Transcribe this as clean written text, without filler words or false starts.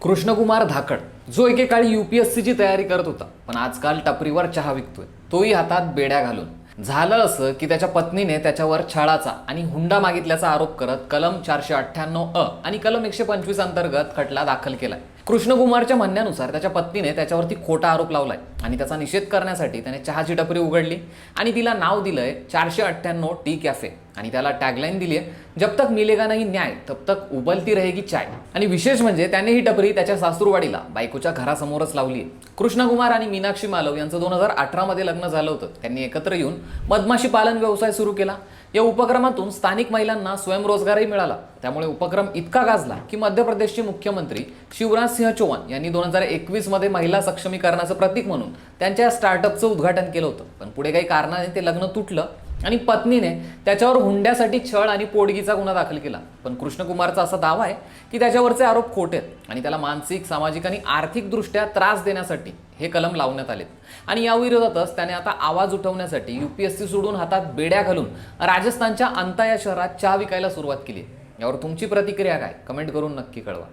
कृष्णकुमार धाकड जो एकेकाळी UPSCची तयारी करत होता, पण आजकाल टपरीवर चहा विकतोय, तोही हातात बेड्या घालून. झालं असं की त्याच्या पत्नीने त्याच्यावर छळाचा आणि हुंडा मागितल्याचा आरोप करत कलम 498 आणि कलम 125 अंतर्गत खटला दाखल केलाय. कृष्णकुमारच्या म्हणण्यानुसार त्याच्या पत्नीने त्याच्यावरती खोटा आरोप लावलाय आणि त्याचा निषेध करण्यासाठी त्याने चहाची टपरी उघडली आणि तिला नाव दिलंय 498 टी कॅफे आणि त्याला टॅगलाईन दिली आहे, जब तक मिलेगा नहीं न्याय तब तक उबलती रहेगी चाय. आणि विशेष म्हणजे त्याने ही टपरी त्याच्या सासूरवाडीला बायकोच्या घरासमोरच लावली आहे. कृष्णकुमार आणि मीनाक्षी मालव यांचं 2018 मध्ये लग्न झालं होतं. त्यांनी एकत्र येऊन मधमाशी पालन व्यवसाय सुरू केला. या उपक्रमातून स्थानिक महिलांना स्वयंरोजगारही मिळाला. त्यामुळे उपक्रम इतका गाजला की मध्य प्रदेशचे मुख्यमंत्री शिवराज सिंह चौहान यांनी 2021 मध्ये महिला सक्षमीकरणाचं प्रतीक म्हणून त्यांच्या स्टार्टअपचं उद्घाटन केलं होतं. पण पुढे काही कारणाने ते लग्न तुटलं आणि पत्नीने त्याच्यावर हुंड्यासाठी छळ आणि पोटगीचा गुन्हा दाखल केला. पण कृष्णकुमारचा असा दावा आहे की त्याच्यावरचे आरोप खोटे आहेत आणि त्याला मानसिक, सामाजिक आणि आर्थिकदृष्ट्या त्रास देण्यासाठी हे कलम लावण्यात आलेत. आणि या विरोधातच त्याने आता आवाज उठवण्यासाठी UPSC सोडून हातात बेड्या घालून राजस्थानच्या अंता या शहरात चहा विकायला सुरुवात केली. यावर तुमची प्रतिक्रिया काय? कमेंट करून नक्की कळवा.